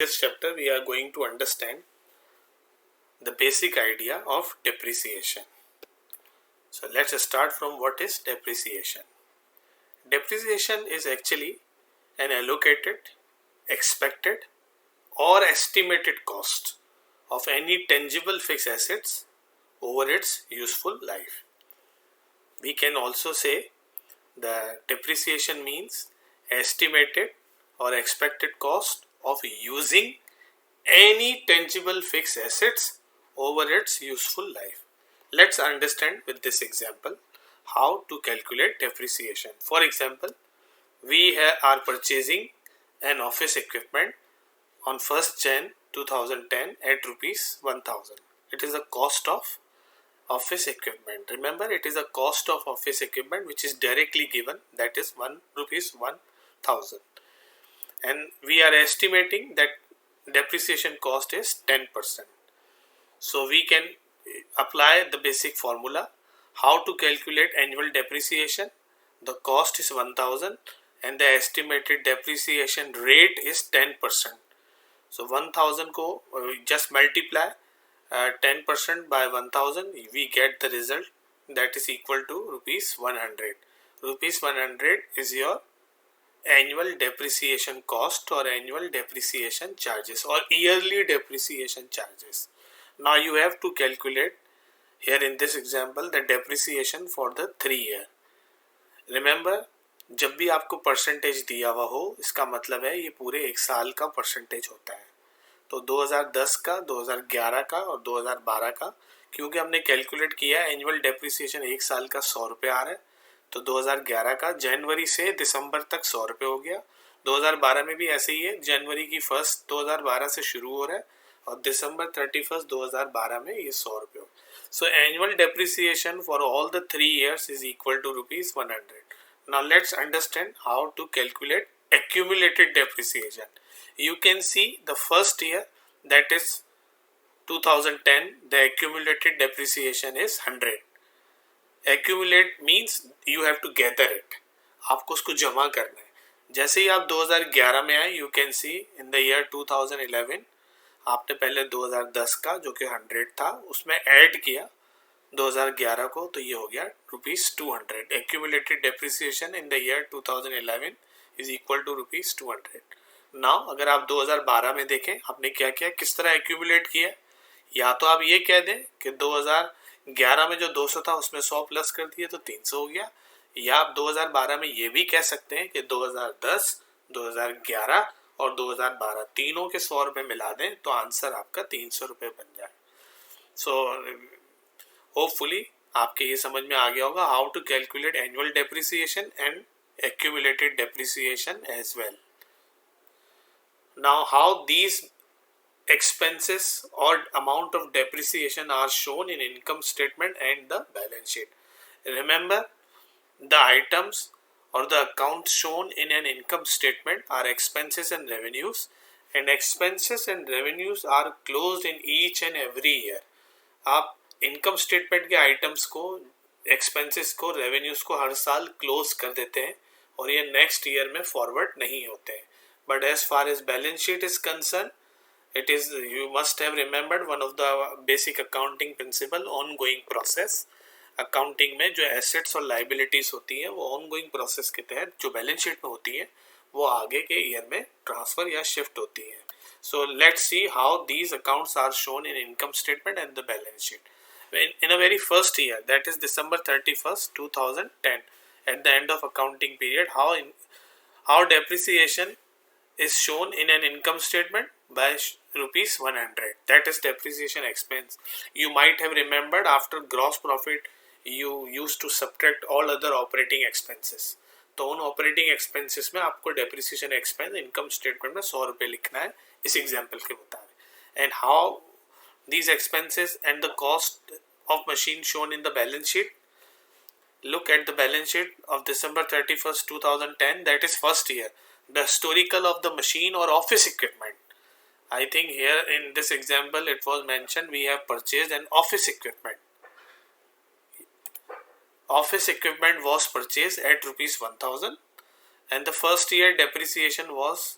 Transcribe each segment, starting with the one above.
This chapter we are going to understand the basic idea of depreciation. So let's start from what is depreciation. Depreciation is actually an allocated, expected or estimated cost of any tangible fixed assets over its useful life. We can also say the depreciation means estimated or expected cost of using any tangible fixed assets over its useful life. Let's understand with this example how to calculate depreciation. For example, we are purchasing an office equipment on 1st Jan 2010 at rupees 1000. It is the cost of office equipment. Remember, it is a cost of office equipment which is directly given, that is rupees 1000, and we are estimating that depreciation cost is 10%. So we can apply the basic formula. How to calculate annual depreciation? The cost is 1000 and the estimated depreciation rate is 10%. So 1000 ko just multiply 10% by 1000, we get the result, that is equal to rupees 100. Rupees 100 is your annual depreciation cost or annual depreciation charges or yearly depreciation charges. Now you have to calculate here in this example the depreciation for the 3 year. Remember, जब भी आपको percentage दिया हुआ हो इसका मतलब है ये पूरे एक साल का परसेंटेज होता है. तो 2010 का, 2011 का और 2012 का, क्योंकि हमने कैलकुलेट किया एनुअल डेप्रिसिएशन एक साल का 100 रुपये आ रहा है, तो 2011 का जनवरी से दिसंबर तक 100 रुपये हो गया. 2012 में भी ऐसे ही है, जनवरी की 1 2012 से शुरू हो रहा है और दिसंबर 31 2012 में ये 100 रुपये हो. सो annual depreciation for all the 3 years is equal to rupees 100. Now let's understand how to calculate accumulated depreciation. You can see the first year, that is 2010, the accumulated depreciation is 100. Accumulate means you have to gather it. आपको उसको जमा करना है. जैसे ही आप 2011 में आए, you can see in the year 2011 आपने पहले 2010 का जो कि 100 था उसमें ऐड किया 2011 को, तो ये हो गया rupees 200. Accumulated depreciation in the year 2011 is equal to rupees 200. Now अगर आप 2012 में देखें आपने क्या किया, किस तरह एक्यूमुलेट किया, या तो आप ये कह दें कि 2011 में जो 200 था उसमें 100 प्लस कर दिए तो 300 हो गया, या आप 2012 में ये भी कह सकते हैं कि 2010, 2011 और 2012 तीनों के 100 रुपये मिला दें तो आंसर आपका 300 रुपये बन जाए. सो होपफुली आपके ये समझ में आ गया होगा how to calculate annual depreciation and accumulated depreciation as well. Now how these expenses or amount of depreciation are shown in income statement and the balance sheet. Remember, the items or the accounts shown in an income statement are expenses and revenues, and expenses and revenues are closed in each and every year. आप income statement के items को, expenses को, revenues को हर साल close कर देते हैं और ये नेक्स्ट ईयर में फॉरवर्ड नहीं होते हैं. But as far as balance sheet is concern, it is, you must have remembered one of the basic accounting principle, on going process. Accounting में जो एसेट्स और लाइबिलिटीज होती हैं वो ऑन गोइंग प्रोसेस के तहत जो बैलेंस शीट में होती हैं वो आगे के ईयर में ट्रांसफर या शिफ्ट होती हैं. So let's see how these accounts are shown in income statement and the balance sheet. In a very first year, that is December 31st, 2010, at the end of accounting period, how depreciation is shown in an income statement by rupees 100. That is depreciation expense. You might have remembered after gross profit, you used to subtract all other operating expenses. तो उन operating expenses में आपको depreciation expense income statement में 100 रुपये लिखना है इस example के मुताबिक. And how these expenses and the cost of machine shown in the balance sheet. Look at the balance sheet of December 31st, 2010, that is first year. The historical of the machine or office equipment. I think here in this example it was mentioned we have purchased an office equipment. Office equipment was purchased at rupees 1000 and the first year depreciation was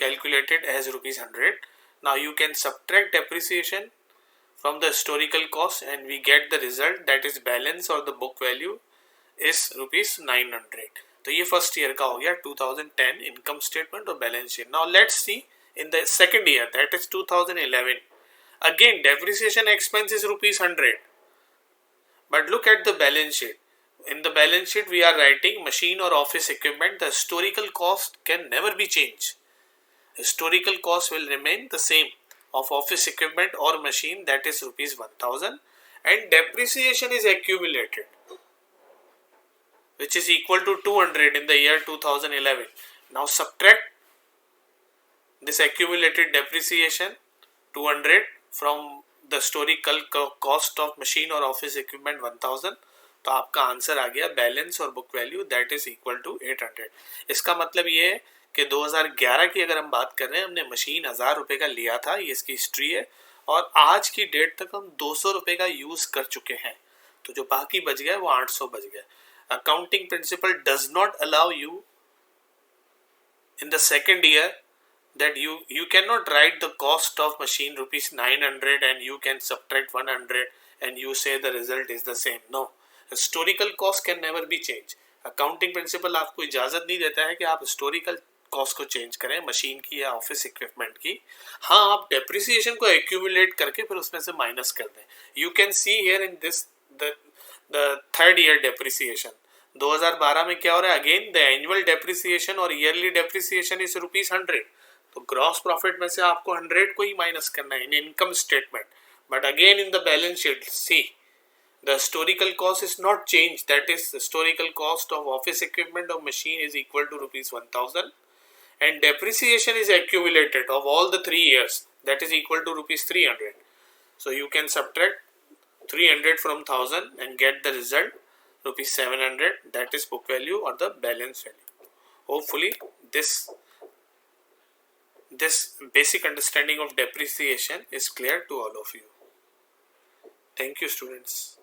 calculated as rupees 100. Now you can subtract depreciation from the historical cost and we get the result, that is balance or the book value is rupees 900. तो ये first year का हो गया 2010 income statement और balance sheet. Now let's see in the second year, that is 2011. Again depreciation expense is rupees 100, but look at the balance sheet. In the balance sheet we are writing machine or office equipment. The historical cost can never be changed. Historical cost will remain the same of office equipment or machine, that is rupees 1000, and depreciation is accumulated, which is equal to 200 in the year 2011. Now subtract this accumulated depreciation 200 from the historical cost of machine or office equipment 1000, तो आपका answer आ गया balance और book value, that is equal to 800. इसका मतलब ये है कि 2011 की अगर हम बात कर रहे हैं, हमने मशीन 1000 रुपये का लिया था, ये इसकी हिस्ट्री है, और आज की डेट तक हम 200 रुपये का यूज कर चुके हैं, तो जो बाकी बच गया वो 800 बच गया. Accounting principle does not allow you in the second year that you cannot write the cost of machine rupees 900 and you can subtract 100 and you say the result is the same. No, historical cost can never be changed. Accounting principle आपको इजाज़त नहीं देता है कि आप historical cost को change करें machine की या ऑफिस इक्विपमेंट की. हाँ, आप डेप्रिसिएशन को एक्यूमुलेट करके फिर उसमें से माइनस कर दें. You can see here in this the third year depreciation 2012 में क्या हो रहा है, अगेन द एनुअल डेप्रिसिएशन और ईयरली डेप्रिसिएशन इज रुपीज 100. तो ग्रॉस प्रॉफिट में से आपको 100 को ही माइनस करना है in income statement. But again in the balance sheet see the historical cost is not changed, that is historical cost of office equipment or machine is equal to rupees 1000 and depreciation is accumulated of all the 3 years, that is equal to rupees 300. So you can subtract 300 from 1000 and get the result rupees 700, that is book value or the balance value. Hopefully this basic understanding of depreciation is clear to all of you. Thank you, students.